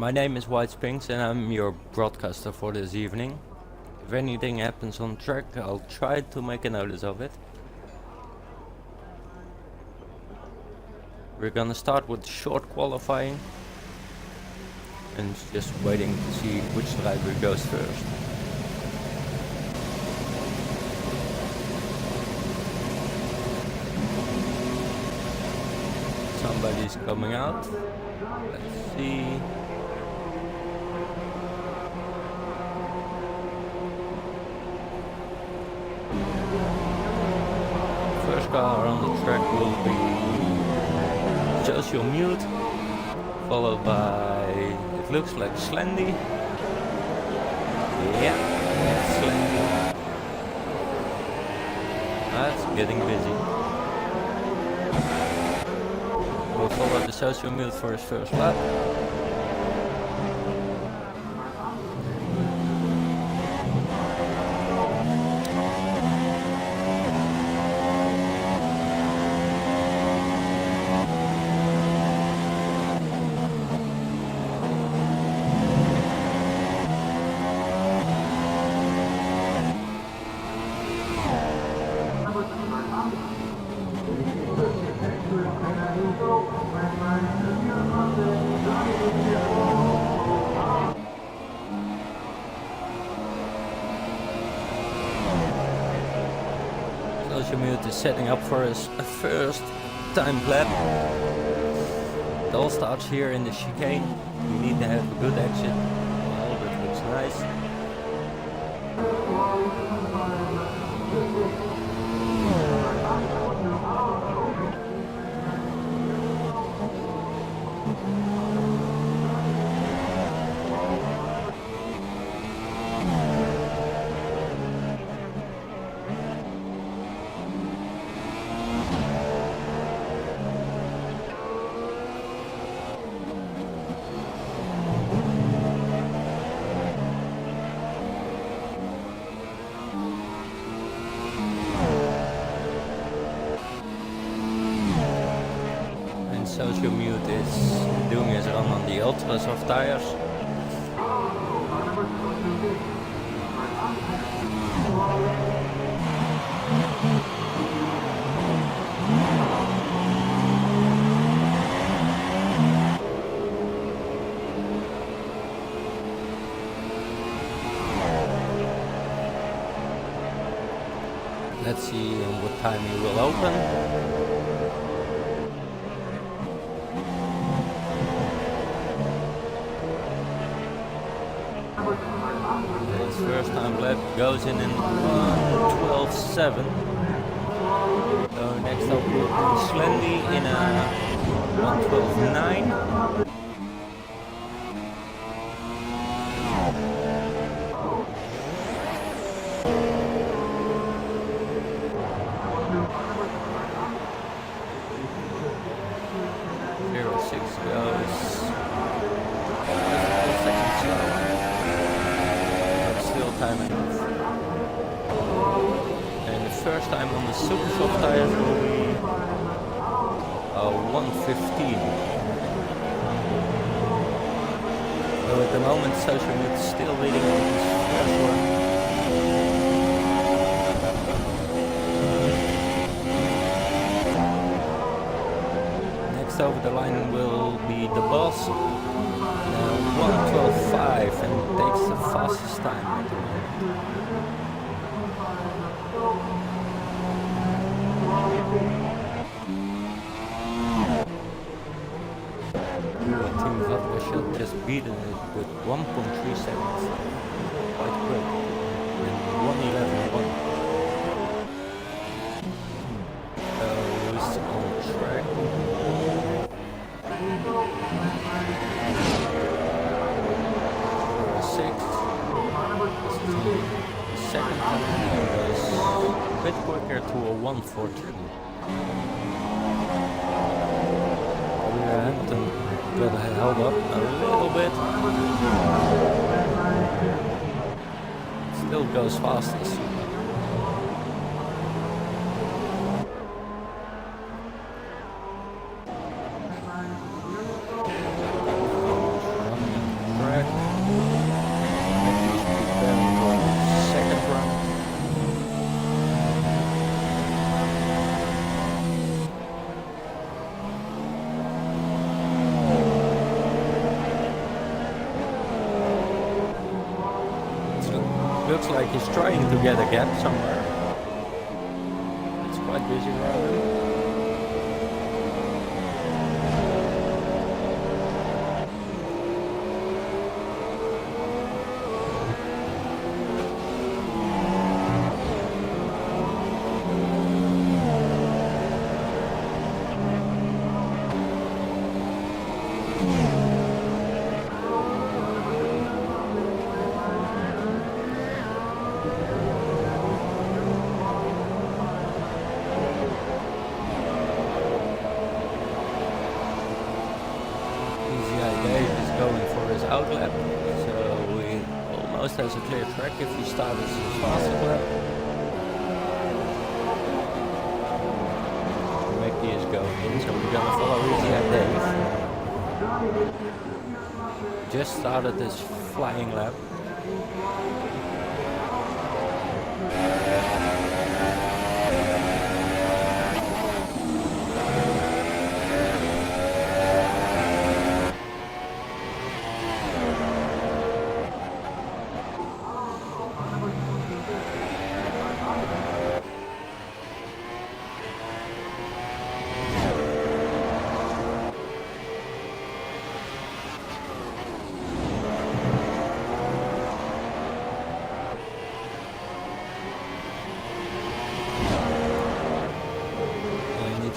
My name is Sphinx and I'm your broadcaster for this evening. If anything happens on track, I'll try to make a notice of it. We're gonna start with short qualifying and just waiting to see which driver goes first. Somebody's coming out. Let's see. First car on the track will be Social Mute, followed by, it looks like Slendy. Yeah, it's Slendy. That's getting busy. We'll follow the Social Mute for his first lap. Mute is setting up for his first time lap. It all starts here in the chicane. You need to have a good exit. Well, that looks nice. Social Mute is doing his run on the ultra soft tires. Let's see what time he will open. First time lap goes in 12.7. So next up will be Slendy in a 112.9. And the first time on the super soft tires will be 1:15. So at the moment Social Mute is still leading on his first one. Next over the line will be the boss. 1:12.5 and takes the fastest time at the moment. Team Vatwash just beaten it with 1.3 seconds. Quite quick. And 1:11.1. Who's on track? Second time was a bit quicker to a 1:14. Hamilton got held up a little bit. Still goes fastest. looks like he's trying to get a gap somewhere. It's quite busy around him. Outlap, so we almost has a clear track if we start as a faster lap. Mickey is going in, so we're gonna follow Easy and Dave. Just started this flying lap.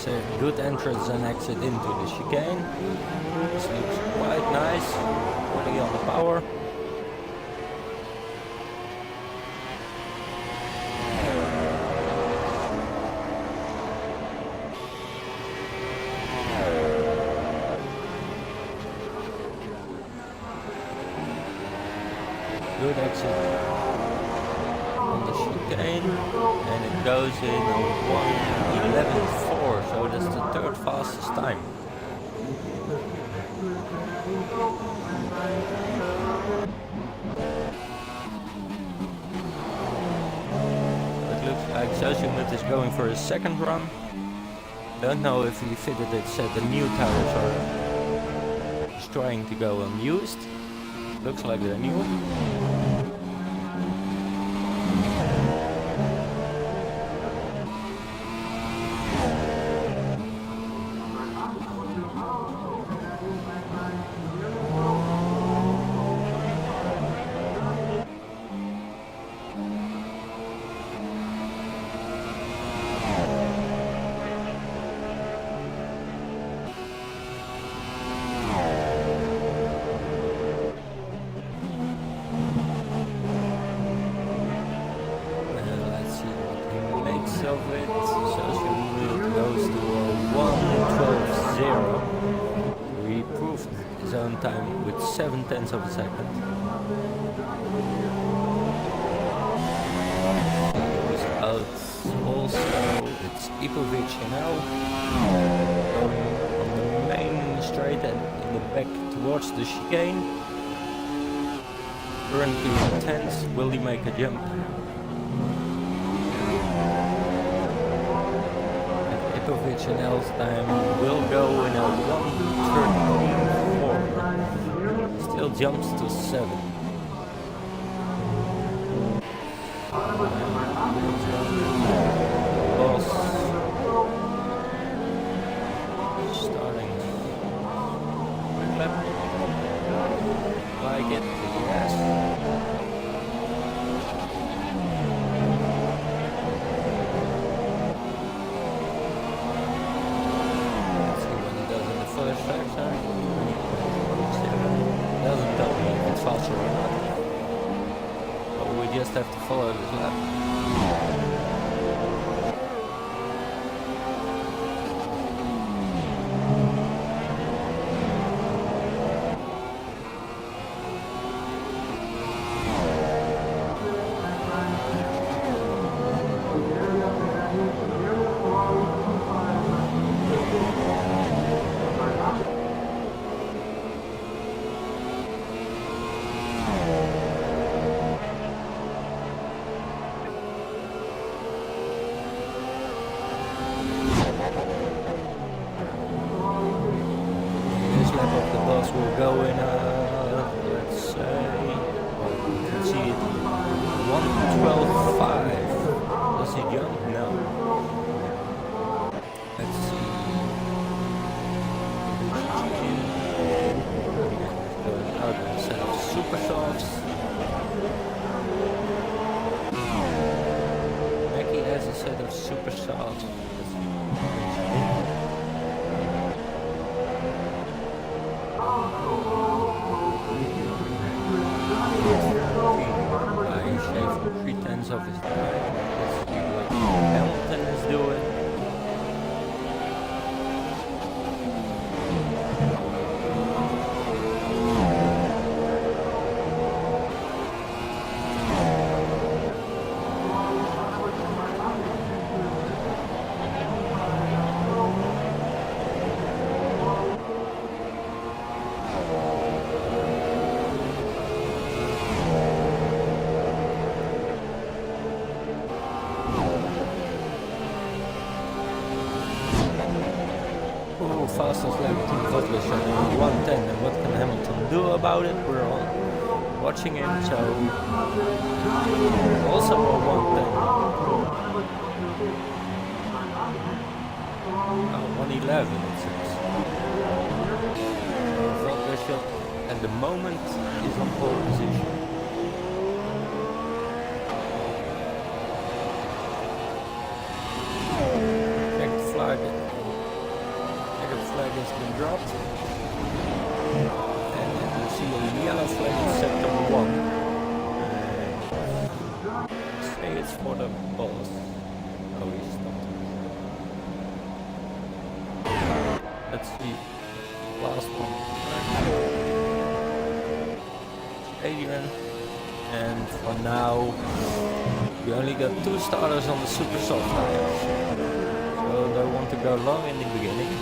A good entrance and exit into the chicane. This looks quite nice, really on the power. Good exit on the chicane, and it goes in 1:11.4, so that's the third fastest time. It looks like Socialmut is going for his second run. Don't know if he fitted it, said the new tires or he's trying to go unused. Looks like they're new. Of it, Socialmut goes to a 1:12.0. He improved his own time with 0.7 of a second. Goes out also, it's Ipovic now, going on the main straight and in the back towards the chicane. Currently intense, will he make a jump? And else time will go in a 1:13.4. Still jumps to 7. Boss starting lap. Like it, yes. Doesn't tell me if it's faster or not. But we just have to follow this lap. Will go in let's say, you can see it 1:13.4. super soft. He shaved 3/10 of his time. Let's see what Hamilton is doing. Fastest lap to Butler's at 110, and what can Hamilton do about it? We're all watching him, so also a 110. 111 it says. Butler at the moment is on pole position. Check the flag. Flag has been dropped, and then you see a yellow flag in sector 1. Say it's for the boss. Oh, he stopped. Let's see. Last one. Adrian. And for now, we only got 2 starters on the super soft tires. So they want to go long in the beginning.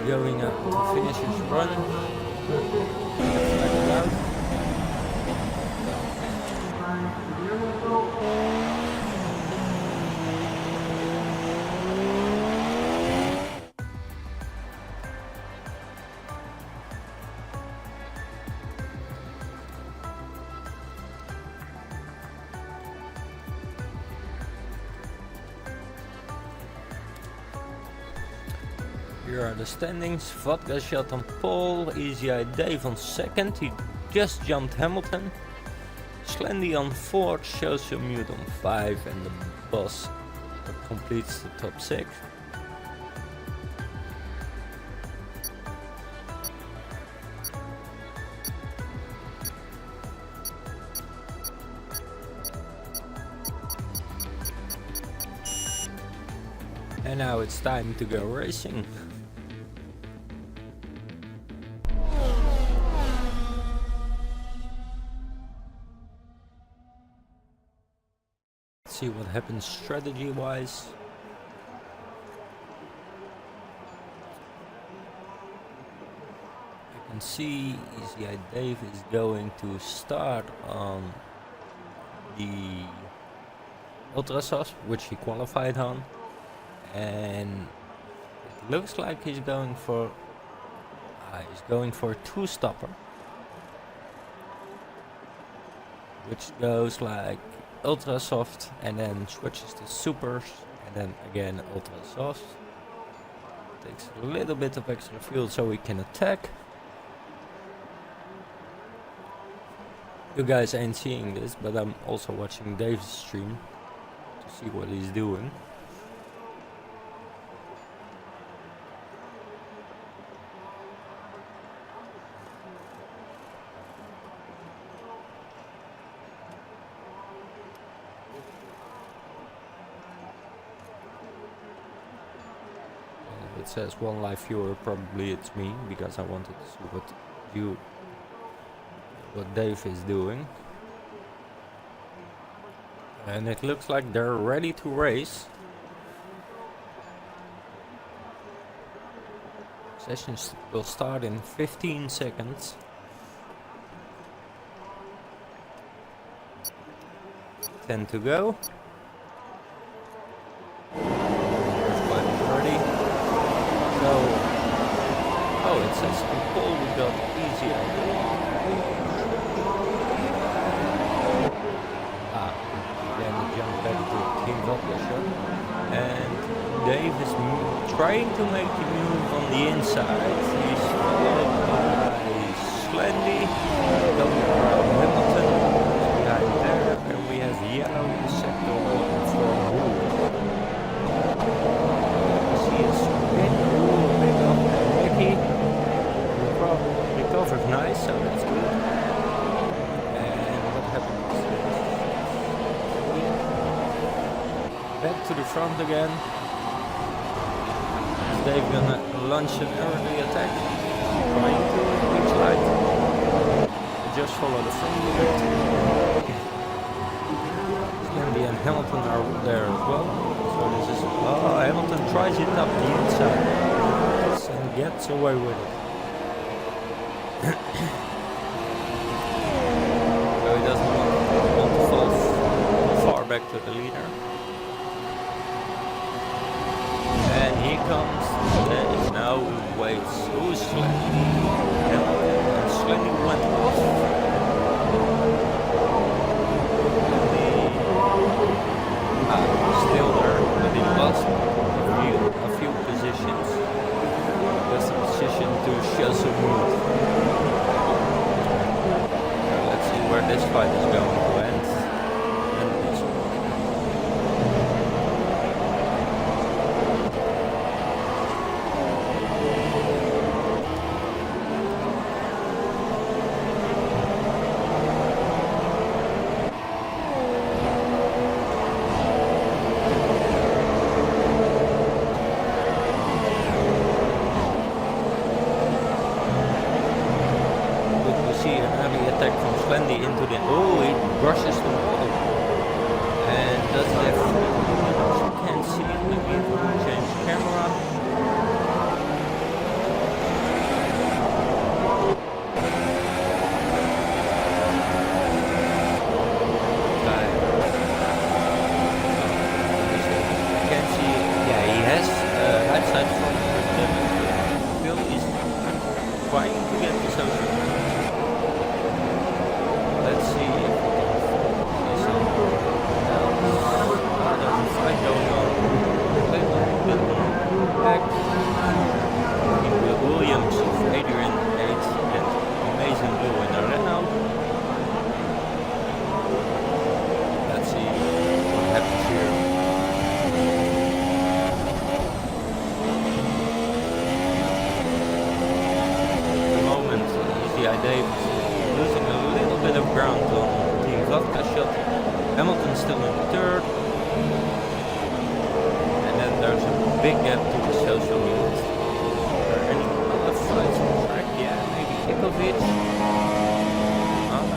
Going up to finish his run. Here are the standings. Vodka shot on pole, Easy Eye Dave on second, he just jumped Hamilton. Schlendy on fourth, Shows Your Mute on 5, and the boss completes the top 6. And now it's time to go racing. See what happens strategy wise. You can see Easy Eye Dave is going to start on the Ultrasoft, which he qualified on, and it looks like he's going for a 2-stopper, which goes like ultra soft and then switches to supers and then again ultra soft. Takes a little bit of extra fuel so we can attack. You guys ain't seeing this, but I'm also watching Dave's stream to see what he's doing. It says 1 live viewer, probably it's me, because I wanted to see what Dave is doing. And it looks like they're ready to race. Sessions will start in 15 seconds. 10 to go. First lap is ready. Oh, it says the pole we got easier. Then we jump back to King Vodka shop. And Dave is trying to make the move on the inside. He's followed by Slendy, going around Hamilton, behind there, and we have yellow in sector 1 for Bourban. You see a spin, big up and Ricky. Recovered nice, so that's good. And what happens? Back to the front again. Is Dave gonna launch an early attack? Trying to reach light. Just follow the front a bit. Slendy and Hamilton are there as well. So this is... Oh, Hamilton tries it up the inside. And gets away with it. So he doesn't want to fall far back to the leader. And here comes Dave. Now he waits. Who's Slendy? Hamilton. And Slendy went off. Still there, but he lost a few positions. Just a position to show some mood. Let's see where this fight is going to end. And this one. Attack from Slendy into the... Oh, he brushes the wall. And does that... You can't see it, maybe if we change camera. Can't see it. Yeah, he has right side from Bill is trying to get the social. Let's see if we can see something else. There's a fight going on. Back. Williams, Adrian 8, and Amazing Blue in the Renault. Let's see what happens here. At the moment, you see Dave losing a little bit of ground on Team Vodka shot. Hamilton still in third. And then there's a big gap to the social unit. Are there any other fights on the track? Yeah, maybe Ikovic.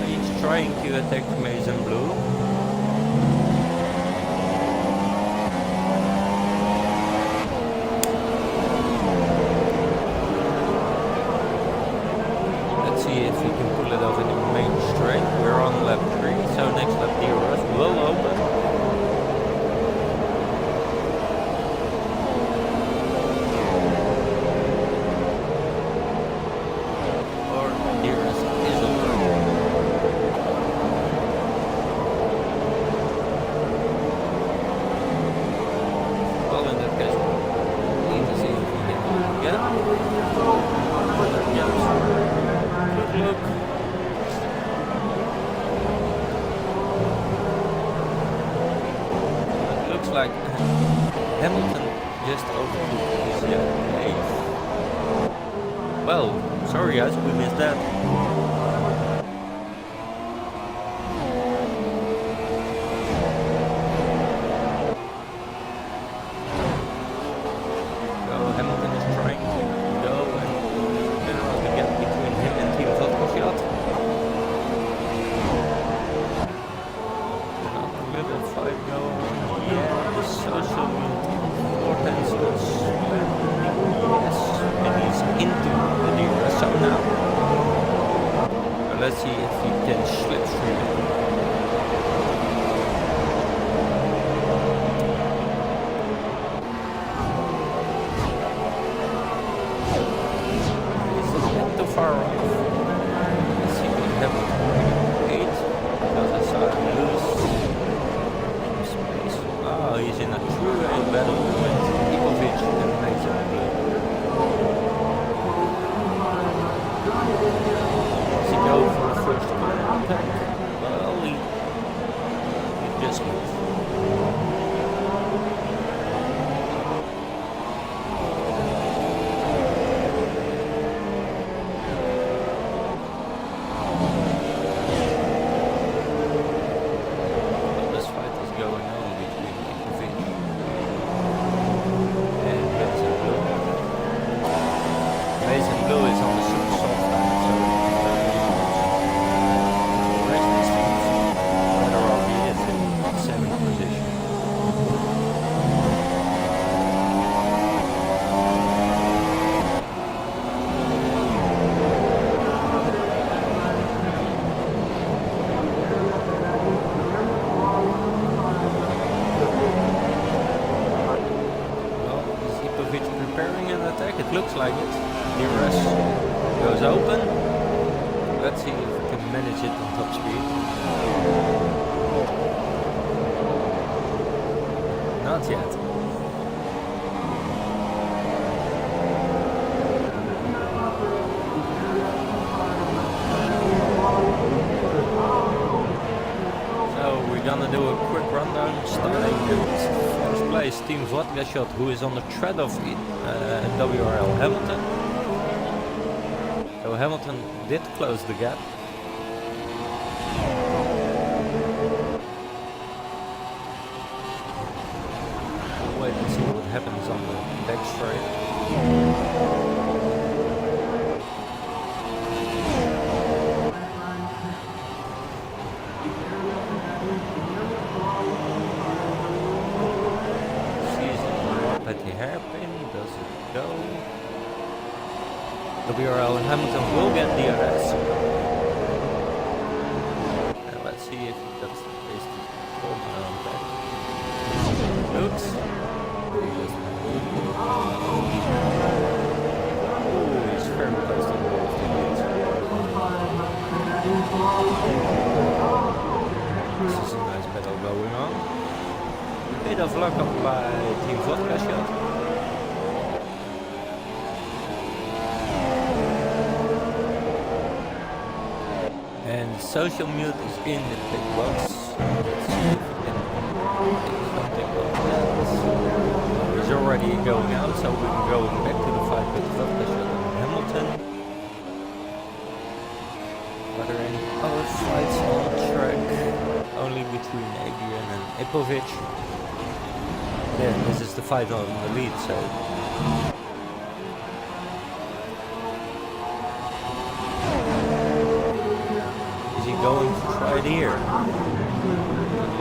He's trying to attack Mason Blue. Let's see if we can pull it off in the main straight. We're on lap 3, so next lap the rest will open. Or the rest is open. Well, in that case, we need to see if we can do it again. Good look. Like Hamilton just overtook his eighth. Well, sorry guys, we missed that. So Hamilton is trying to go and generate the gap between him and Team Vodka shot. A little fight going on. Yeah, the social importance was yes, and he's into the near zone now. So let's see if he can slip through it. far off. Let's see what happened. 8, because I saw him lose some space. Oh, he's in a three-way battle with Ipovic and Mason Blue. Does he go for the first contact? Well, he just moved. It looks like it. DRS goes open. Let's see if we can manage it on top speed. Not yet. So we're gonna do a quick rundown starting with first place Team Vodka Shot, who is on the thread of WRL Hamilton. So Hamilton did close the gap. We'll wait and see what happens on the back straight. At the hairpin, does it go? WRL and Hamilton will get DRS. And let's see if that's the case to Bourban on back. Oops. Oh, he's very close to the wall of the lead. This is a nice battle going on. Bit of luck up by Team Vodka Shot. And Social Mute is in the pit box. Let's see if we can take something like that. He's already going out, so we're going back to the fight with Vodka Shot and Hamilton. Are there any other fights on track? Only between Adrian and Ipovic. Yeah, this is the fight on the lead, so is he going to try it here?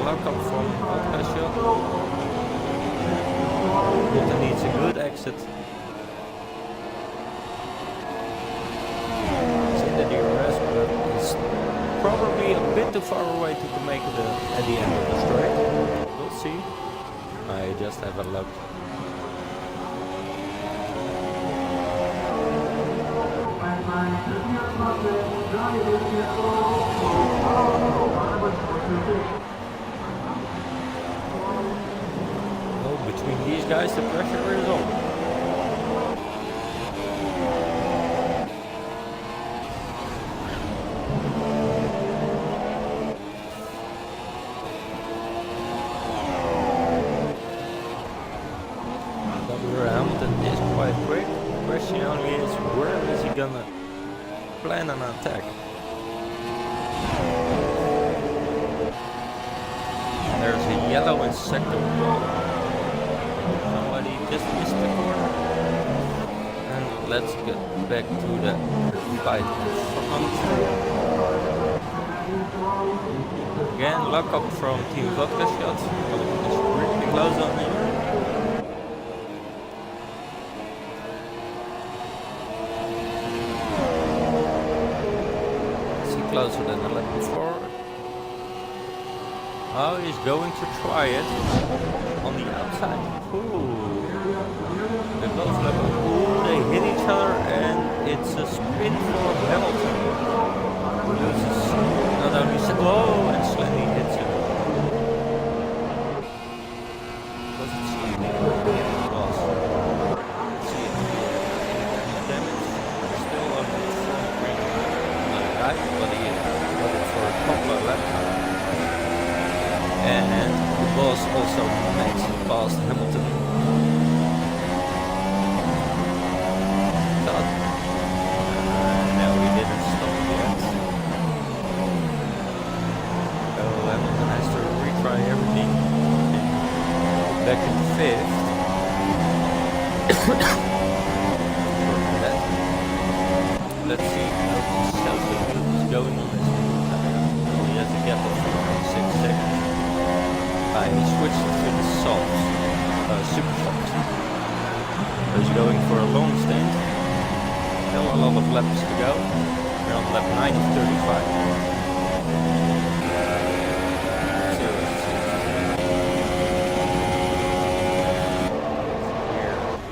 Lock up from Vodka Shot. Hamilton needs a good exit. He's in the DRS, but he's probably a bit too far away to make it at the end of the straight. We'll see. I just have a look. Oh, between these guys the pressure is on. Hamilton is quite quick. The question only is, where is he gonna plan an attack? There's a yellow in sector 1. Somebody just missed the corner. And let's get back to the fight in front. Again, lock up from Team Vodka Shot. It's really close on here. Closer than the lap before. Oh, he's going to try it on the outside. Ooh. They both level. Ooh, they hit each other and it's a spin in for Hamilton. Who loses not only whoa, and Slendy hits him. Was it Slendy? Yeah, it was. Let's see it. Damage. Still on the front green. Not right, but he got it for a couple of laps. And the boss also makes it past Hamilton. No, he didn't stop yet. So Hamilton has to retry everything. Back in 5th. Let's see how Celtic is going on this one. He has a gap of 6 seconds. He switched to the softs, super softs. So he's going for a long stint. Still a lot of laps to go. We're on lap 9 of 35.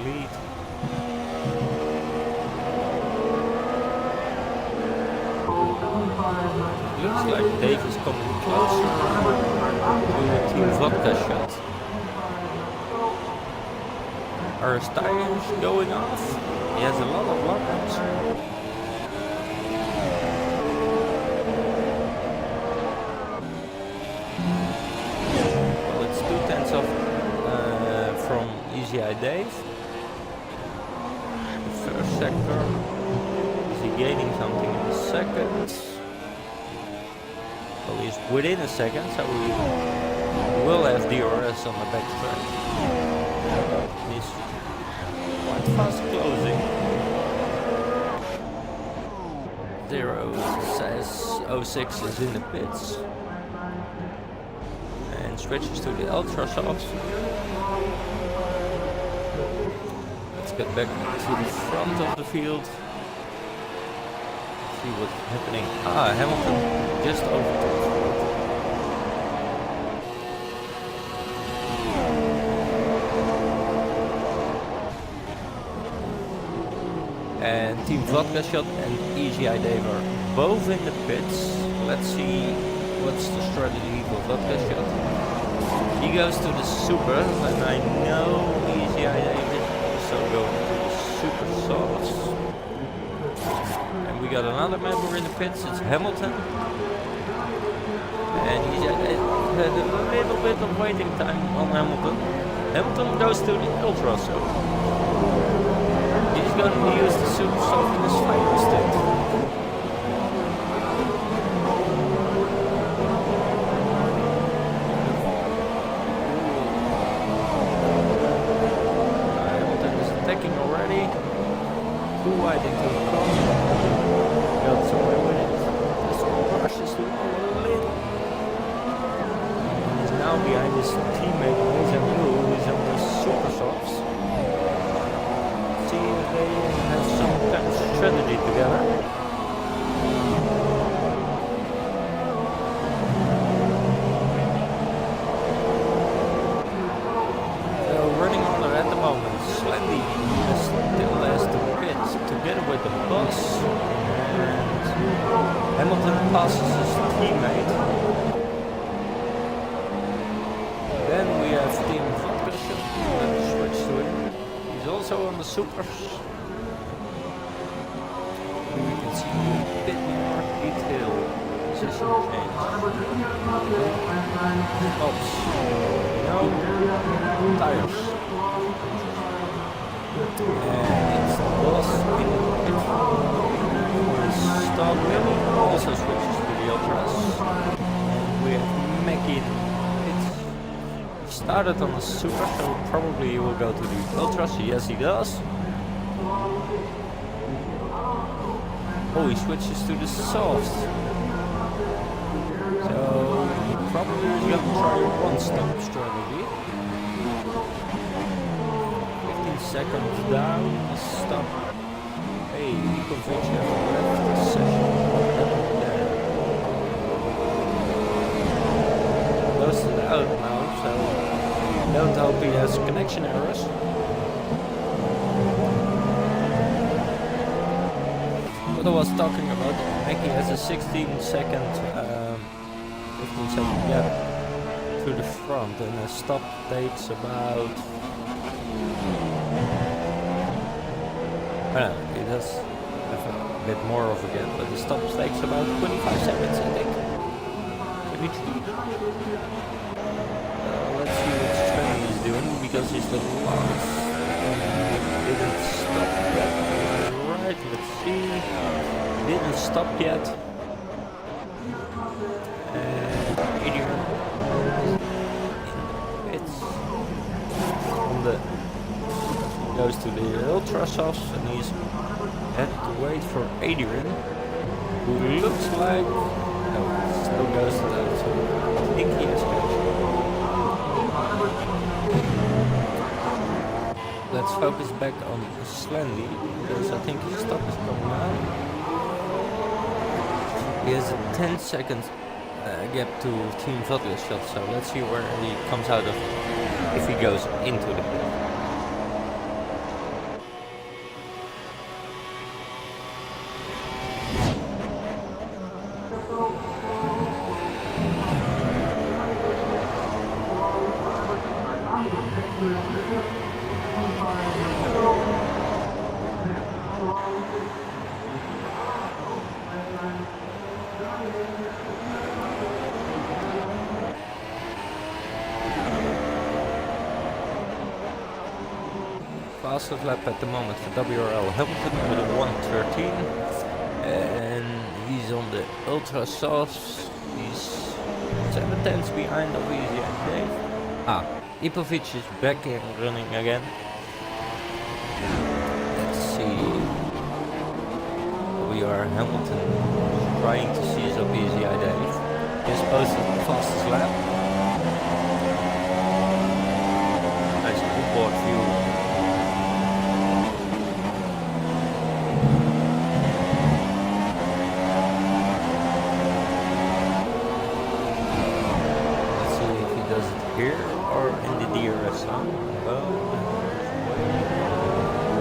Lead. Looks like Dave is coming closer to the Team Vodka shot. Are his tires going off? He has a lot of lockouts. Well, it's 2/10 off from Easy Eye Dave. The first sector. Is he gaining something in the second? Well, he's within a second, so we will have DRS on the back track. He's quite fast closing. 0.06 is in the pits. And switches to the ultra softs. Let's get back to the front of the field. See what's happening. Hamilton just overtook. And Team Vodka Shot and Easy Eye Dave are both in the pits. Let's see what's the strategy for Vodka Shot. He goes to the super, and I know Easy Eye Dave is also going to the super softs. We got another member in the pits, it's Hamilton. And he had a little bit of waiting time on Hamilton. Hamilton goes to the ultra, so he's going to use the super soft in his final stint. Hamilton is attacking already. Too wide into the corner. Got somewhere with it. Just rushes to a little. And he's now behind his teammate Mason Blue, who is on the super softs. See if they have some kind of strategy together. So running under at the moment. Slendy still has the pits together with the boss. Hamilton passes his teammate. Then we have Team Vodka Shot. Let's switch to him. He's also on the supers. We can see a bit more detail. Position change. Stops. No tires. And it's the boss in the pit. Stop Willy also switches to the ultras. And we have Mackie in it. He started on the super, so probably he will go to the ultras. Yes, he does. Oh, he switches to the soft. So he probably is going to try a one-stop strategy. 15 seconds down, stop. Hey, Ikovic has left the session. Close it out now, so don't hope he has connection errors. what I was talking about, Mackie has a 16 second, 15 second gap to the front, and a stop takes about, I don't know, it does have a bit more of a gap, but the stop takes about 25 seconds, I think. 23. Let's see what Sphinx is doing, because he's the last. Didn't stop yet. Right, let's see. Didn't stop yet. And Adrian it's on the goes to the ultra softs, and he's had to wait for Adrian, who looks like still goes to that. So I think he has catch. Let's focus back on Slendy, because I think his stop is coming out. He has a 10 second gap to Team Vodka shot, so let's see where he comes out of, if he goes into the pit. Fastest lap at the moment for WRL Hamilton with a 1:13, and he's on the ultra softs. He's 7 tenths behind of Easy and Dave. Ipovic is back in running again. Let's see. Hamilton trying to seize up Easy Dave. He's posted the fastest lap. Nice onboard view. Here or in the DRS zone.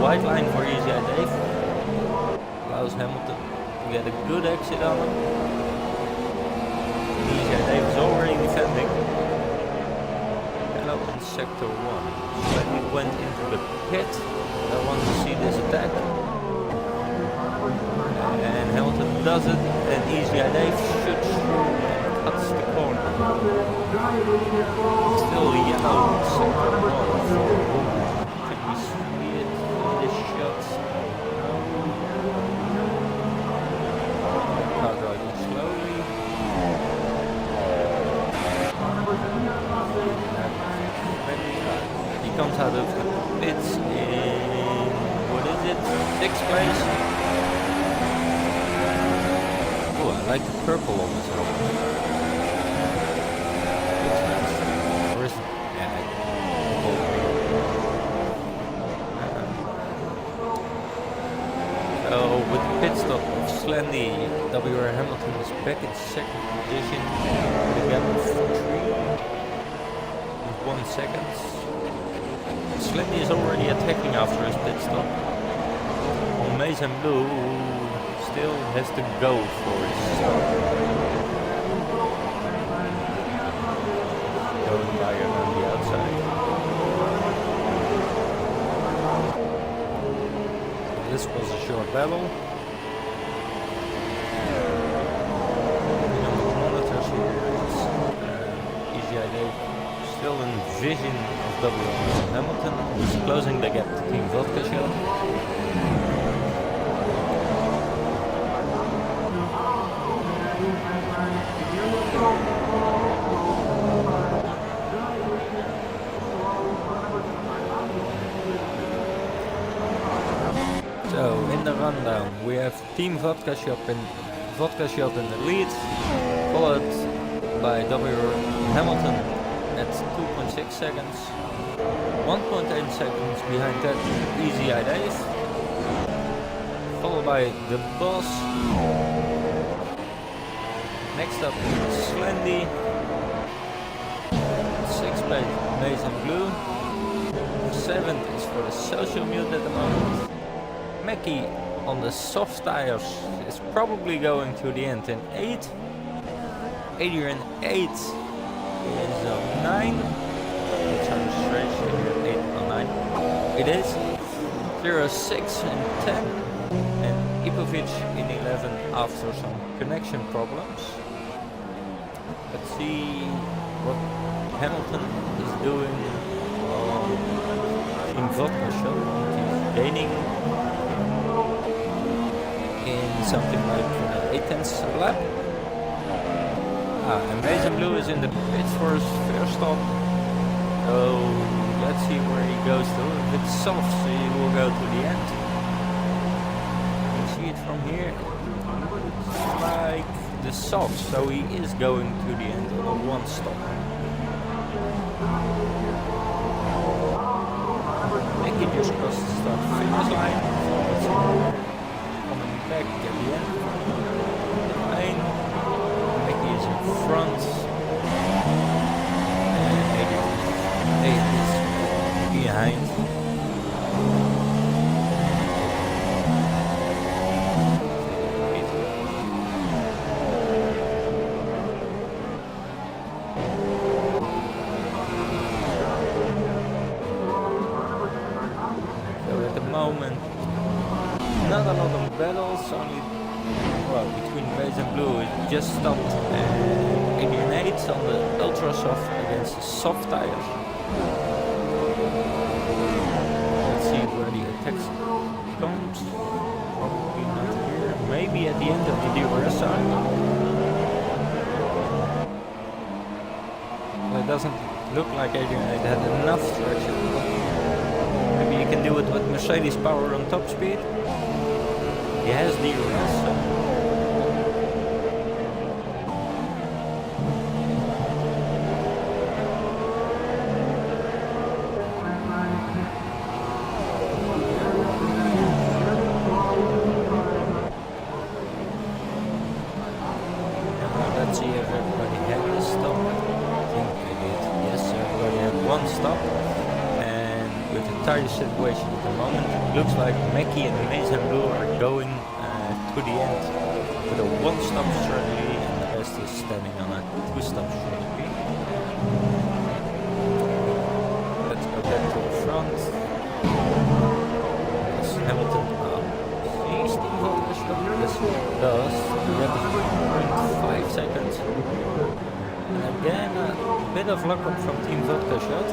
White line for Easy Dave. Allows Hamilton to get a good exit on him. Easy Dave is already defending. Hello in sector 1. When he went into the pit, I want to see this attack. And Hamilton does it, and Easy Dave shoots through and cuts the corner. Still yellow sector 1 for Bourban. Can we see it in this shot? Car driving slowly. He comes out of the pits in, what is it, 6th place? Oh, I like the purple on this helmet. So with the pit stop of Slendy, WR Hamilton is back in 2nd position with a gap of 3 with 1 second. Slendy is already attacking after his pit stop. On Maize and Blue still has to go for his stop. Going by on the outside. This was a short battle. And on the monitors here is Easy Dave still in vision of W. Hamilton. He's closing the gap to Team Vodka Shot. So in the rundown we have Team Vodka Shop in the lead, followed by W. Hamilton at 2.6 seconds, 1.8 seconds behind that Easy Dave, followed by the Boss. Next up Slendy, 6th place Maize and Blue, 7th is for the social mute at the moment. Mackie on the soft tires is probably going to the end in 8. Adrian 8 is on 9. It's on the stretch, Adrian 8 on 9. It is 0, 6 and 10. And Ipovic in 11 after some connection problems. Let's see what Hamilton is doing on Team Vodka show. He's gaining in something like 8/10 a lap. And Mason Blue is in the pits for his first stop. So let's see where he goes to. If it's soft, so he will go to the end. You can see it from here. It's like the soft, so he is going to the end on one stop. Mickey just crossed the start finish line. Coming back at the end. Line. Mickey is in front. And Adrian is behind. Not a lot of battles, only between Base and Blue. It just stopped and Adrian 8 on the ultra soft against the soft tires. Let's see where the attack comes. Probably not here. Maybe at the end of the DRS side. Well, it doesn't look like Adrian 8 had enough traction. Maybe you can do it with Mercedes power on top speed. He has DRS. Let's see if everybody had a stop. I think they did. Yes, everybody had one stop. With the tire situation at the moment, it looks like Mackie and Mason Blue are going to the end with a one-stop strategy, and the rest is standing on a two-stop strategy. Let's go back to the front. Yes, Hamilton sees the voltage. Yes, it does. We have 0.5 seconds. And again, a bit of luck from Team Vodka shot.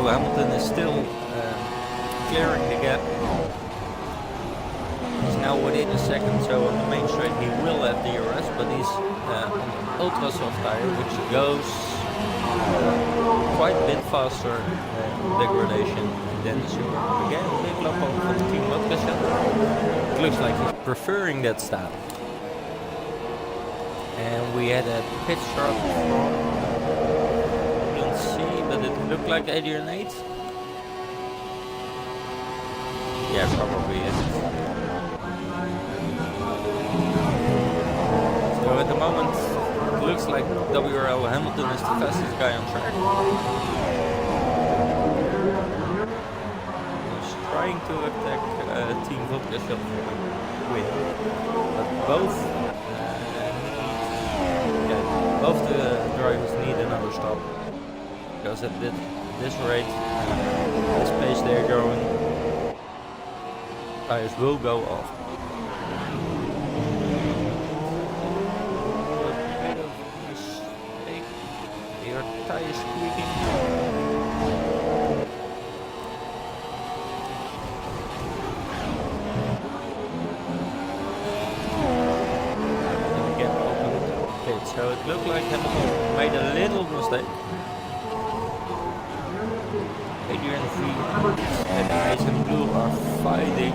Hamilton is still clearing the gap. He's now within a second, so on the main straight he will have DRS, but he's on the ultra soft tire, which goes quite a bit faster degradation than the super. Again, big lap on the Team Vodka shot. It looks like he's preferring that style. And we had a pit stop from but it looked like Adrian 8. Yeah, probably is. So at the moment, it looks like WRL Hamilton is the fastest guy on track. He's trying to attack Team Vodka shot for the win, but both the drivers need another stop. Because at this rate, this pace they're going, tires will go off. A bit of mistake. Your tires squeaking. And again, open the pit. So it looked like Hamilton made a little mistake. Adrian 3 and Mason Blue are fighting.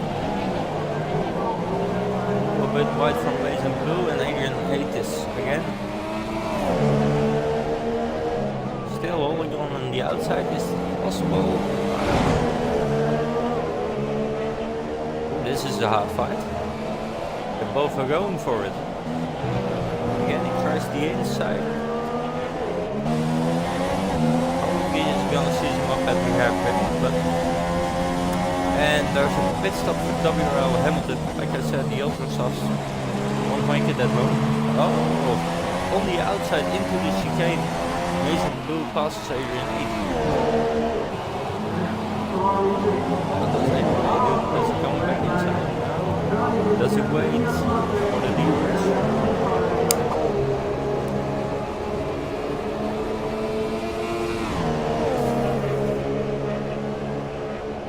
A bit wide from Mason Blue, and Adrian 8 is again. one on the outside is possible. This is a hard fight. They both are going for it. Again, he tries the inside. Probably is gonna see him up at the hairpin, but. And there's a pit stop for WRL Hamilton. Like I said, the ultra softs won't make it that long. Oh, on the outside into the chicane. Mason Blue passes Adrian 8. What does Adrian 8 do? Does he come back inside? Does he wait for the DRS?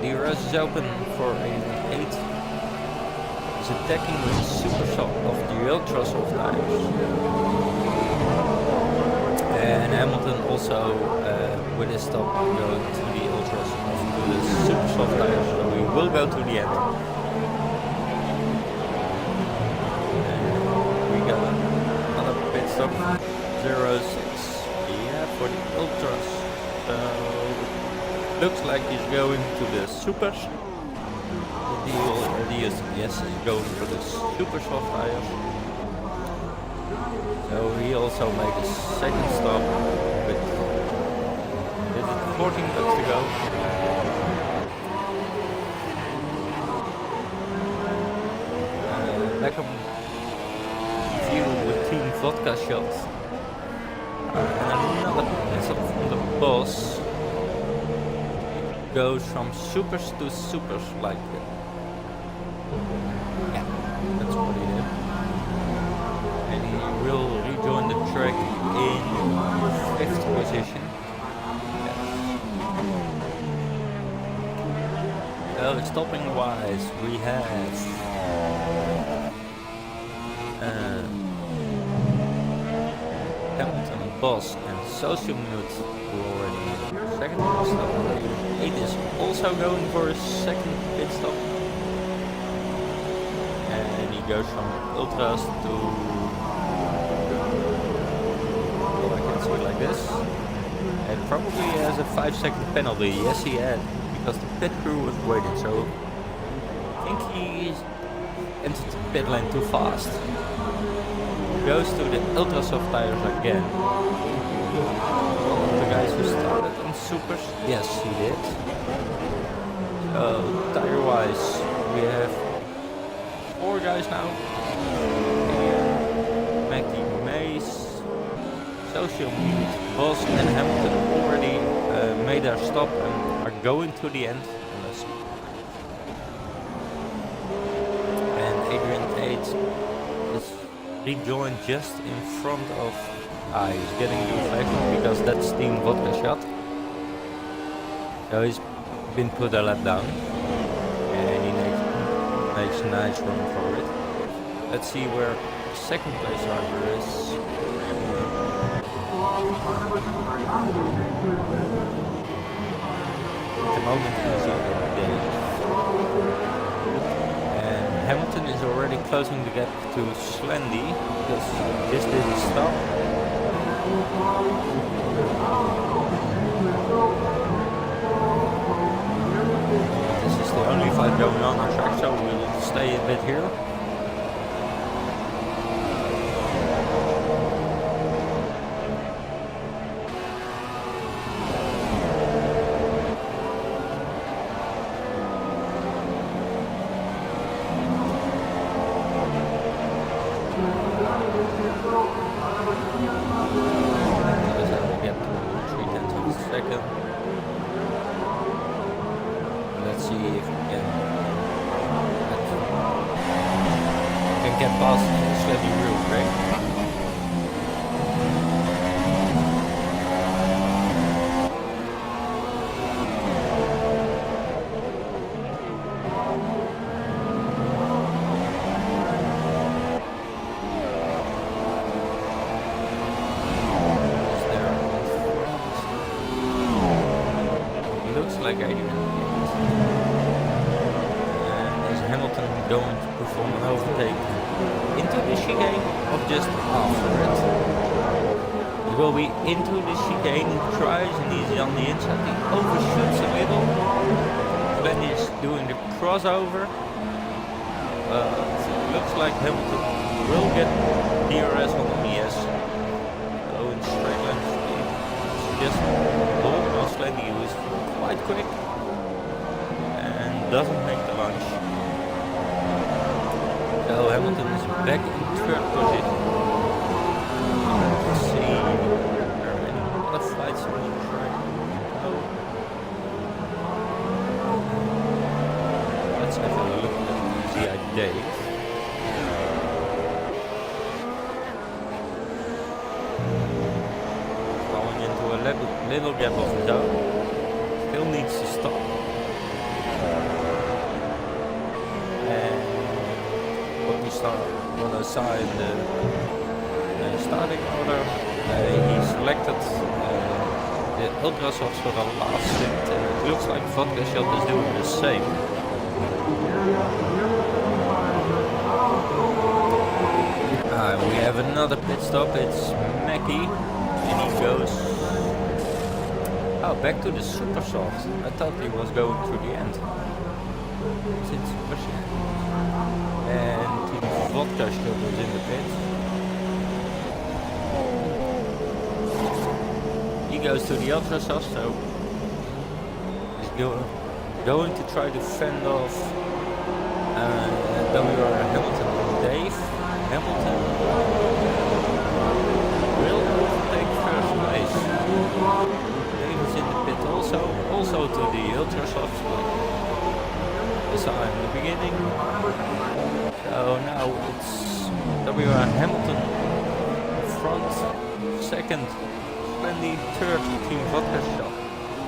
DRS is open for Adrian 8. He's attacking with the super soft of the ultra soft tires. And Hamilton also, with his stop, going to the ultras to the super soft tires, so we will go to the end. And we got another pit stop, 06, yeah, for the ultras. So looks like he's going to the supers. The deal already is, yes, he's going for the super soft tires. So he also made a second stop with 14 laps to go. Back up view with Team Vodka Shot. And another pit stop from the boss. Goes from supers to supers like that. Yeah, that's what he did. And he will rejoin the track in 5th position. Yes. So stopping wise, we have Hamilton, Boss, and Social Minute who already made a second pit stop. 8 is also going for a second pit stop. And he goes from ultras to, well, I can see it like this. And probably has a 5-second penalty. Yes, he had, because the pit crew was waiting. So I think he entered the pit lane too fast. Goes to the ultra soft tires again. The guys who started on supers, yes, he did. So tire wise, we have 4 guys now. Mackie, Mace, Social Meat, Boss, and Hamilton already made their stop and are going to the end. And Adrian 8 is rejoined just in front of. He's getting the reflection because that's Team Vodka Shot. So he's been put a lap down. And he makes a nice run for it. Let's see where second place driver is. At the moment he's on the and Hamilton is already closing the gap to Slendy because he just didn't stop. This is the only fight going on track, so we'll stay a bit here. Let's see if we can get past Slendy real quick. Like I do. And is Hamilton going to perform an overtake into the chicane or just after it? It will be into the chicane, tries, and he's on the inside. He overshoots a little. Then he's doing the crossover. It looks like Hamilton will get DRS on him, yes. So in straight line speed, it's just almost like he was quite quick and doesn't make the lunge. So Hamilton is back in third position. Let's see, there are any other flights on the track. Let's have a look at the Dave. Going into a little gap of his own. Still needs to stop. And what I saw in the starting order, he selected the ultra softs for the last stint. It looks like Vodka Shot is doing the same. We have another pit stop. It's Mackie, and he goes back to the super soft. I thought he was going through the end. Is it super soft? And Team Vodka Shot was in the pit. He goes to the ultra soft, so he's going to try to fend off WR Hamilton and Dave. Hamilton will take first place. Dave is in the pit also to the ultra soft split. As I saw in the beginning. So now it's WR Hamilton front, second, Slendy third, Team Vodka Shot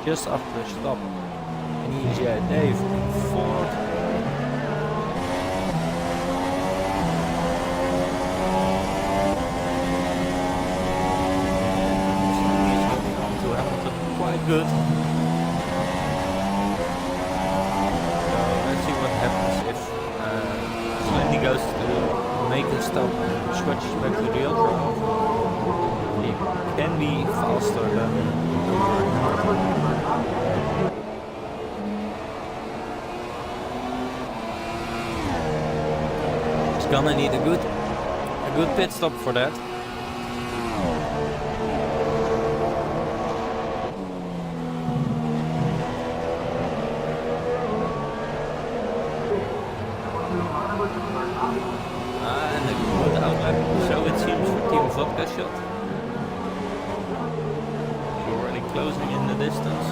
just after a stop. And he's Dave in fourth. Good. So let's see what happens if Slendy goes to make a stop and switches back to the ultra. He can be faster than he's gonna need a good pit stop for that. Vodka Shot. Already closing in the distance.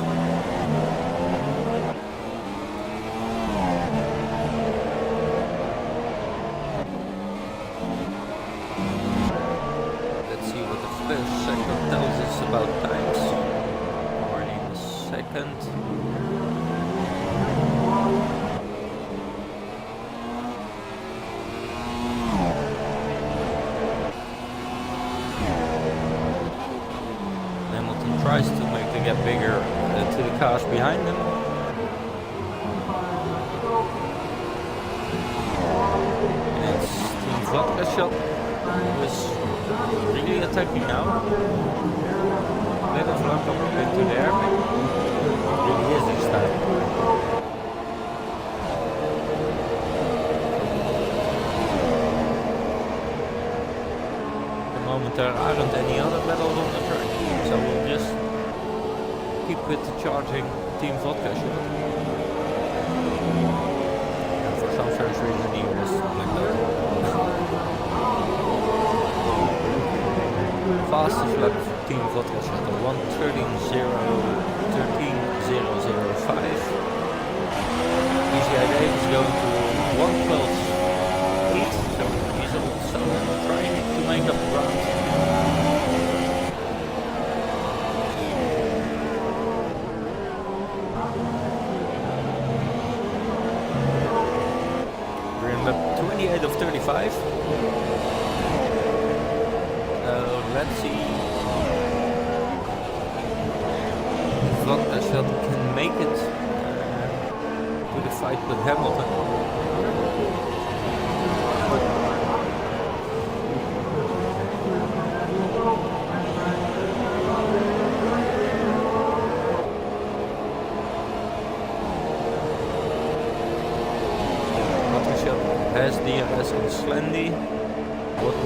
Let's see what the first sector tells us about times. Already in the second. Tries to make the gap bigger to the cars behind him. And it's Team Vodka Shot who is really attacking now. Little flank up into the air. Really is this time. At the moment there aren't any other battles on the track. So we'll just keep with the charging Team Vodka Shot. And for some strange reason he was like that. Fastest lap for Team Vodka Shot, 1:13.005. PCI Dave is going to 1:12.8, so he's also trying to make up ground. Of 35. Let's see if Vodka Shot can make it to the fight with Hamilton. has DRS on Slendy. What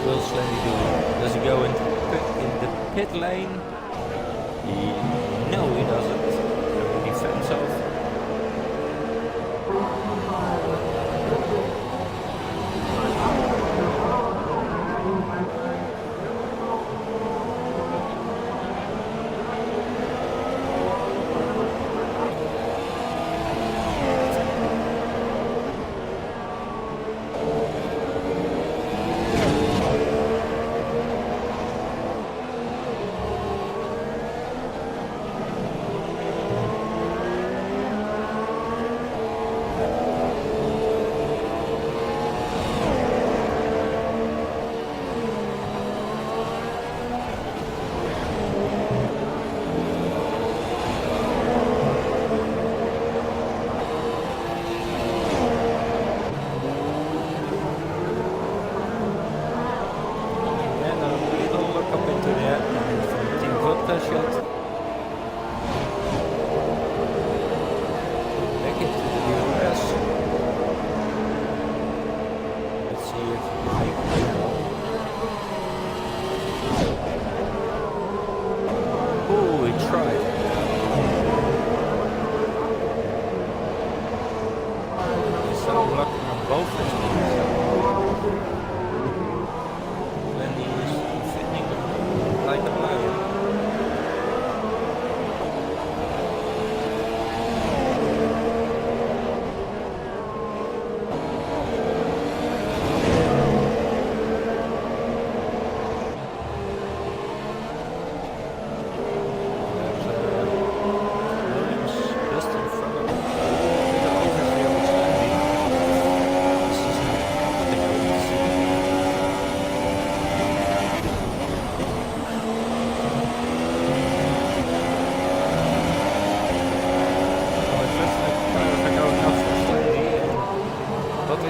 will Slendy do? Does he go in the pit lane? No, he doesn't. He defends off.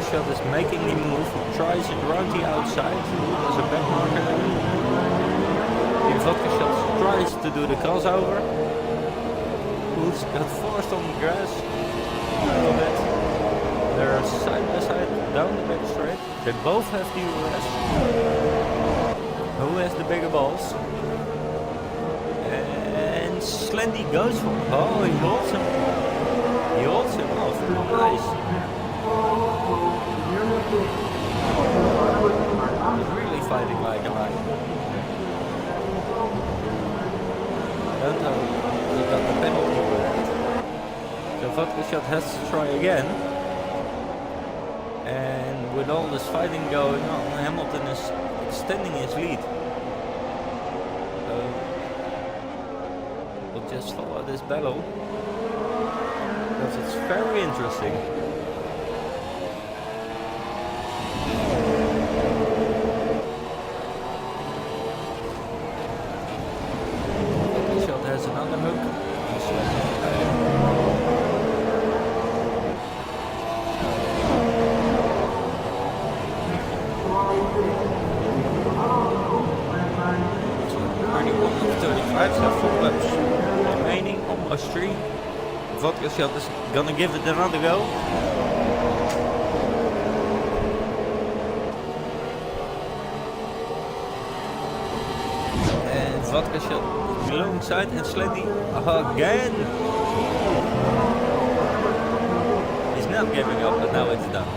Is making the move, tries it around the outside, there's a back marker there. The vodka shot tries to do the crossover, who's got forced on the grass a little bit. They're side by side down the back straight. They both have the DRS. Who has the bigger balls? And Slendy goes for him. Oh, he holds him. He holds him off. Nice. He's really fighting like a lion. I don't know, he got the penalty for that. So vodka shot has to try again. And with all this fighting going on, Hamilton is extending his lead. So we'll just follow this battle, because it's very interesting. Vodka shot is gonna give it another go. And vodka shot alongside and Slendy again. He's not giving up, but now it's done.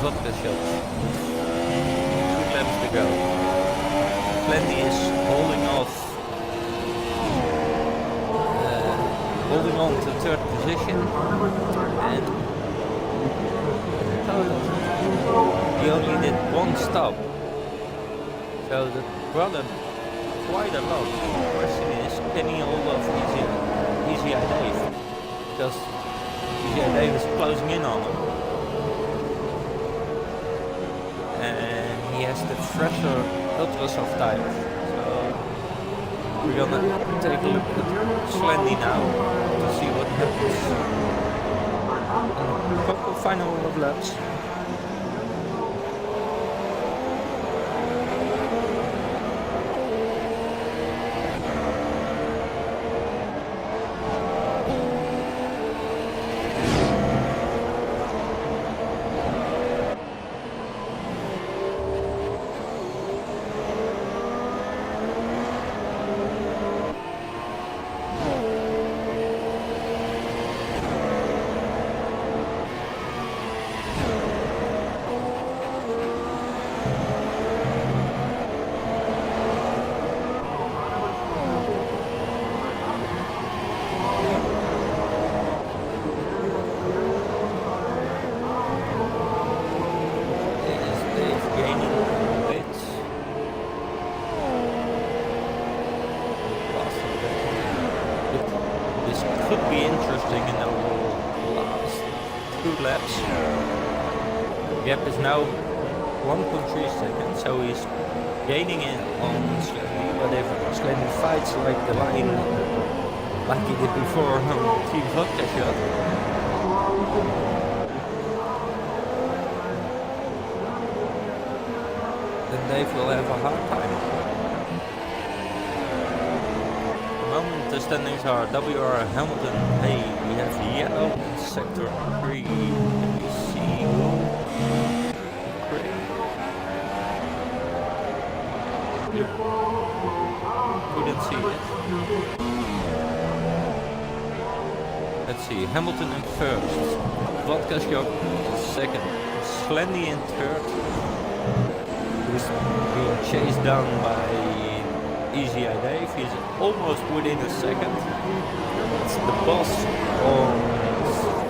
Vodka shots. 2 laps to go. Slendy is holding on to 3rd position, and he only did 1 stop. So that brought him quite a lot. The question is, was getting hold of Easy Eye Dave, because Easy Eye Dave is closing in on him. And he has the fresher ultra soft tires. So we're gonna take a look at Slendy now to see what happens. And a couple final laps. Could be interesting in the last 2 laps. The gap is now 1.3 seconds, so he's gaining in on Slendy, but if Slendy fights like the line like he did before on Team Vodka shot, then Dave will have a hard time. The standings are WR Hamilton. Hey, we have yellow in sector 3. Can we see who? Couldn't see it. Let's see. Hamilton in first. Vodka Shock second. Slendy in third. Who's being chased down by Easy Eye Dave. He's almost within a second. It's the boss on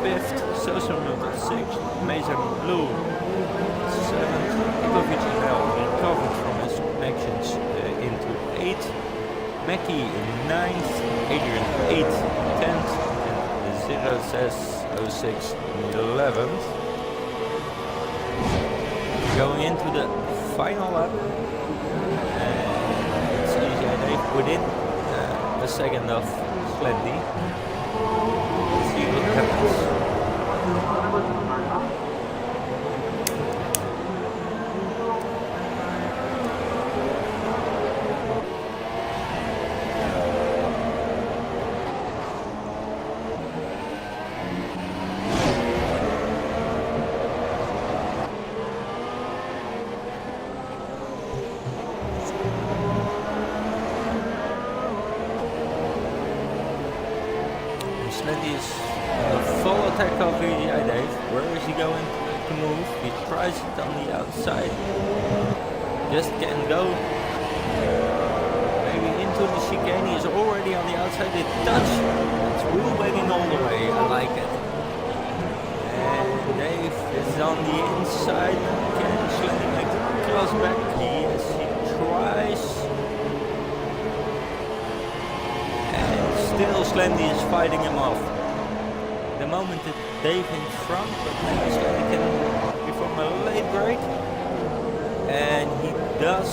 5th, Social Milton 6th, Mason Blue 7th, Igovic now recovered from his connections into 8th, Mackie in 9th, Adrian 8th, 10th, and Zero says 06 11th. Going into the final lap. Within a second of Slendy. Let's see what happens. Slendy is a full attack of Easy Eye Dave. Where is he going to move? He tries it on the outside. Just can't go. Maybe into the chicane. He is already on the outside. It touch. It's wheel banging all the way. I like it. And Dave is on the inside. Can Slendy make the close back? Yes, he tries. Still Slendy is fighting him off. The moment that Dave in front, but maybe Slendy can perform a late break. And he does.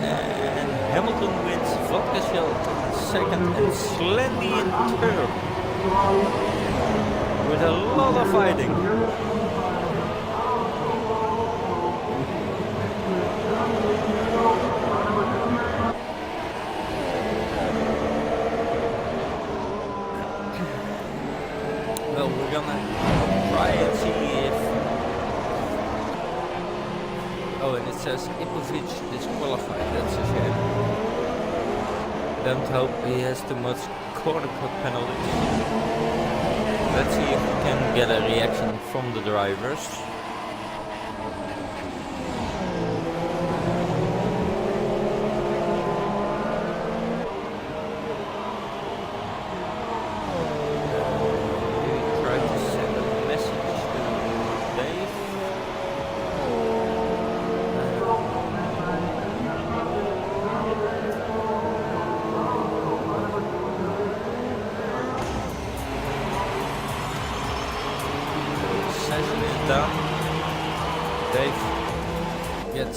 And Hamilton wins, Vodka Shell in second, and Slendy in third. With a lot of fighting. Well, we're gonna try and see if... Oh, and it says Ipovic disqualified, that's a shame. Don't hope he has too much corner cut penalties. Let's see if we can get a reaction from the drivers.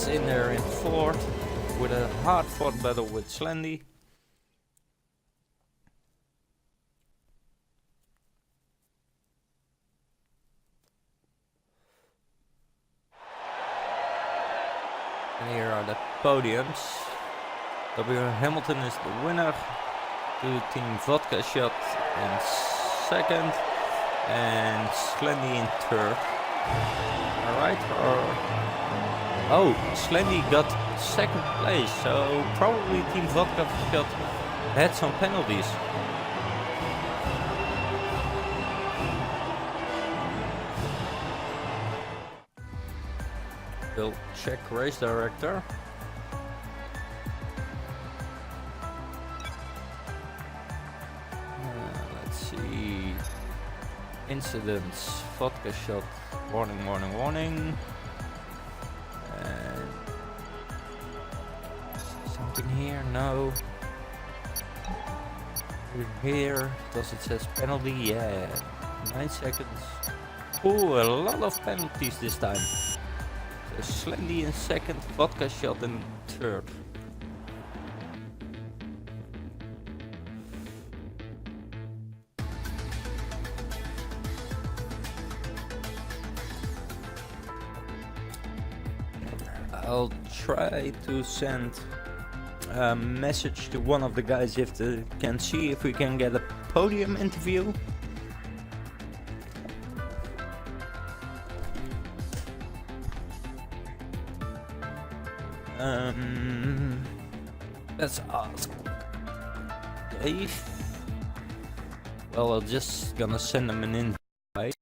is in there in fourth with a hard-fought battle with Slendy. And here are the podiums. W. Hamilton is the winner. To Team Vodka Shot in second. And Slendy in third. Alright, oh, Slendy got second place, so probably Team Vodka Shot had some penalties. We'll check race director. Let's see. Incidents, Vodka Shot, warning, warning, warning. And something here? No. Here, does it says penalty? Yeah, 9 seconds. Ooh, a lot of penalties this time. So Slendy in second, Vodka Shot in third. I'll try to send a message to one of the guys if they can see if we can get a podium interview. Let's ask Dave. Well, I'm just gonna send him an invite.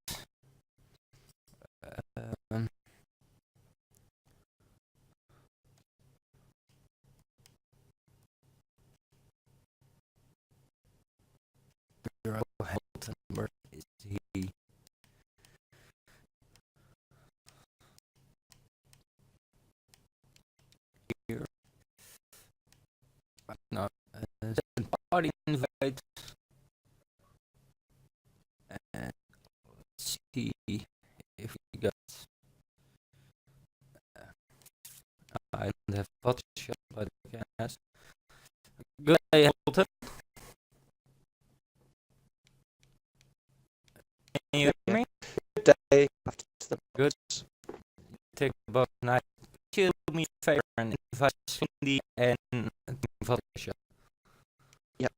Where is he? Here. No, send party invite. And let's see if we got. I don't have Photoshop, but I can ask. Good day, Hamilton. Can you hear me? Good day. Good. Take about night. Could you do me a favor and invite Slendy and Photoshop? Yep.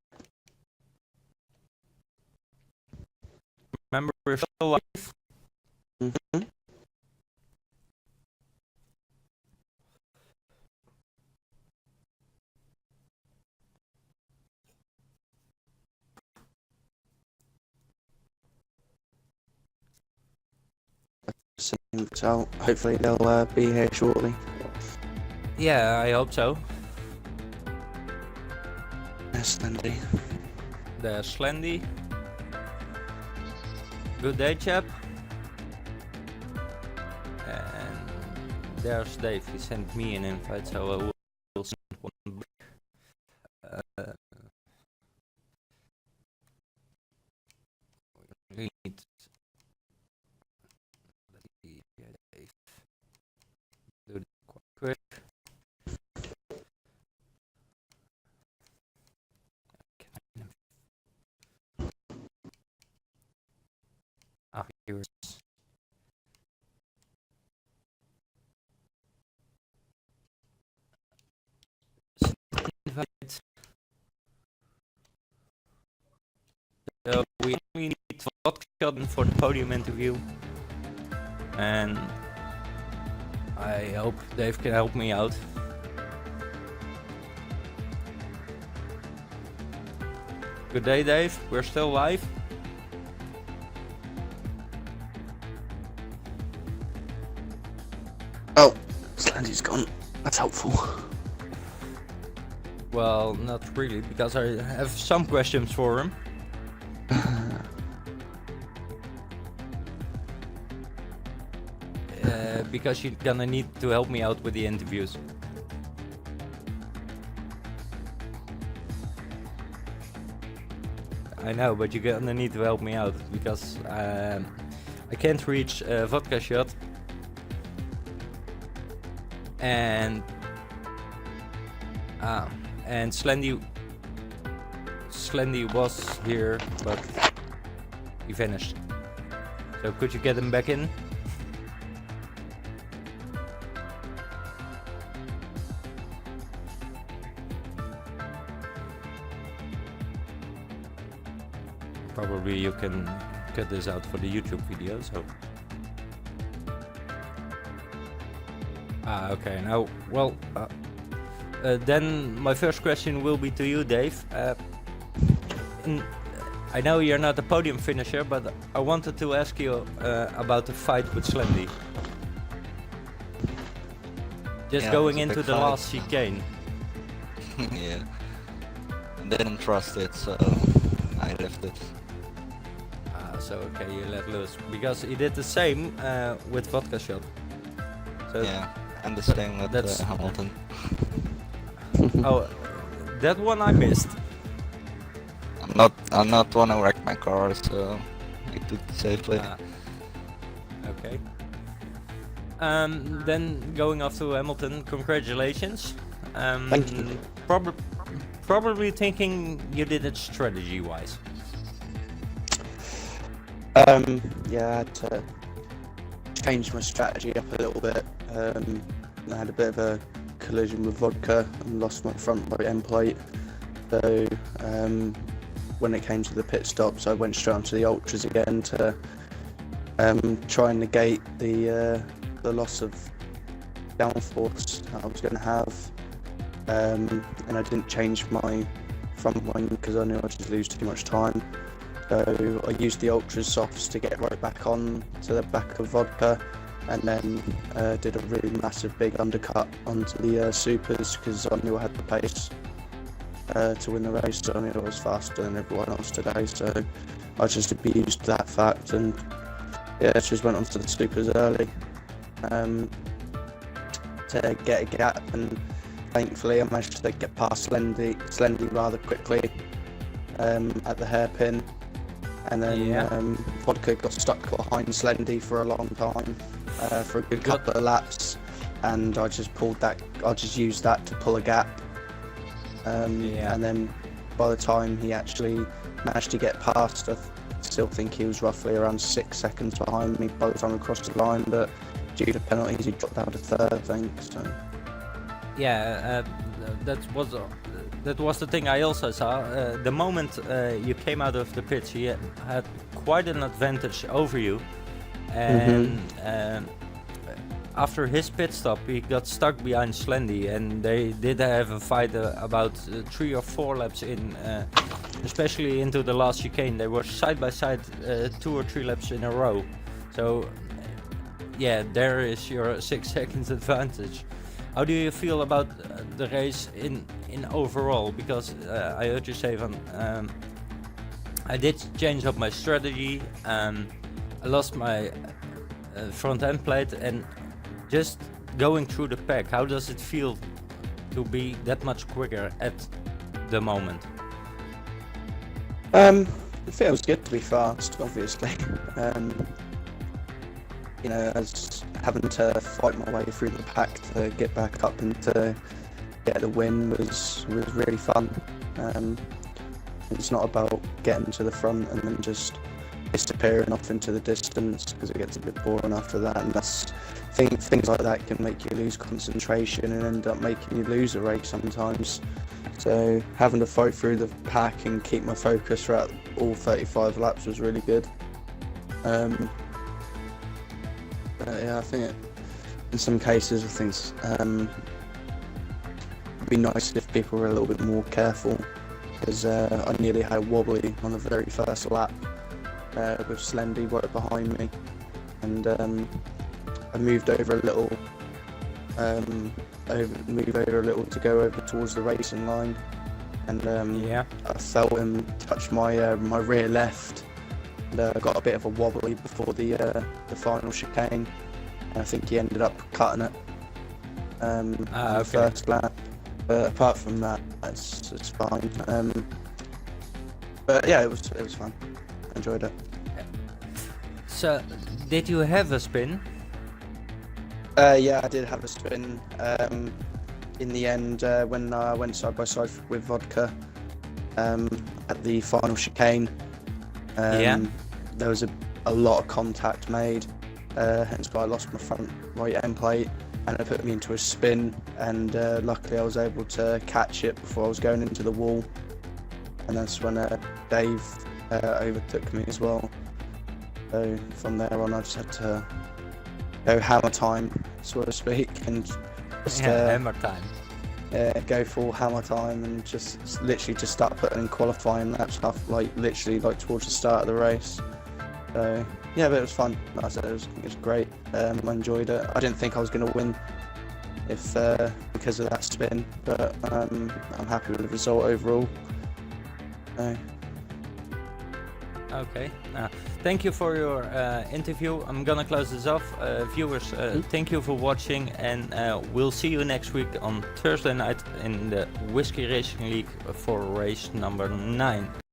Remember, we're still live. Mm-hmm. So hopefully they'll be here shortly. Yeah, I hope so. There's Slendy. There's Slendy. Good day, chap. And there's Dave. He sent me an invite, so I will send one back. We need do it quite quick. Here's invite. So we need vodka shot for the podium interview, and I hope Dave can help me out. Good day, Dave. We're still live. Oh, Slendy's gone. That's helpful. Well, not really, because I have some questions for him. Because you're gonna need to help me out with the interviews. I know, but you're gonna need to help me out because I can't reach Vodka Shot. and Slendy was here, but he vanished. So could you get him back in? Probably you can cut this out for the YouTube video, so... Okay, now, well, then my first question will be to you, Dave. I know you're not a podium finisher, but I wanted to ask you about the fight with Slendy. Just going into the last chicane. Yeah. Didn't trust it, so I left it. So okay, you let loose. Because he did the same with Vodka Shot. So Yeah, and the same with that's- Hamilton. Oh, that one I missed. I'm not wanna wreck my car, so I took it safely. Okay. Then going off to Hamilton, congratulations. Thank you. Probably thinking you did it strategy-wise. Yeah, I had to change my strategy up a little bit. I had a bit of a collision with Vodka and lost my front right end plate. So when it came to the pit stops, I went straight onto the ultras again to try and negate the loss of downforce I was going to have. And I didn't change my front wing because I knew I'd just lose too much time. So I used the ultras softs to get right back on to the back of Vodka, and then did a really massive big undercut onto the supers because I knew I had the pace to win the race. So I knew I was faster than everyone else today, so I just abused that fact and just went onto the supers early to get a gap, and thankfully I managed to get past Slendy rather quickly at the hairpin. And then Vodka got stuck behind Slendy for a long time, for a good couple of laps, and I just used that to pull a gap. And then by the time he actually managed to get past, I still think he was roughly around 6 seconds behind me by the time we crossed the line, but due to penalties he dropped down to third, I think. So. Yeah, that was the thing I also saw. The moment you came out of the pits, he had quite an advantage over you, and after his pit stop, he got stuck behind Slendy, and they did have a fight about 3 or 4 laps in, especially into the last chicane. They were side by side 2 or 3 laps in a row. So, yeah, there is your 6 seconds advantage. How do you feel about the race in overall? Because I heard you say, I did change up my strategy. I lost my front end plate, and just going through the pack, how does it feel to be that much quicker at the moment? It feels good to be fast, obviously. As having to fight my way through the pack to get back up and to get the win was really fun. It's not about getting to the front and then just disappearing off into the distance, because it gets a bit boring after that, and things like that can make you lose concentration and end up making you lose a race sometimes. So having to fight through the pack and keep my focus throughout all 35 laps was really good. I think in some cases, I think it'd be nice if people were a little bit more careful, because I nearly had wobbly on the very first lap with Slendy right behind me, and I moved over a little, to go over towards the racing line, and I felt him touch my my rear left. And got a bit of a wobbly before the final chicane. I think he ended up cutting it on the first lap. But apart from that, it's fine. But yeah, it was fun. I enjoyed it. So, did you have a spin? Yeah, I did have a spin. In the end, when I went side by side with vodka at the final chicane, Yeah. there was a lot of contact made. Hence why I lost my front right end plate, and it put me into a spin. And luckily, I was able to catch it before I was going into the wall. And that's when Dave overtook me as well. So from there on, I just had to go hammer time, so to speak, and just Hammer time. go full hammer time and just literally just start putting in qualifying laps stuff, like literally like towards the start of the race. So yeah, but it was fun. Like I said, it was great. I enjoyed it. I didn't think I was going to win if because of that spin, but I'm happy with the result overall. So, Okay. Thank you for your interview. I'm gonna close this off. Viewers, thank you for watching, and we'll see you next week on Thursday night in the Whisky Racing League for race number 9.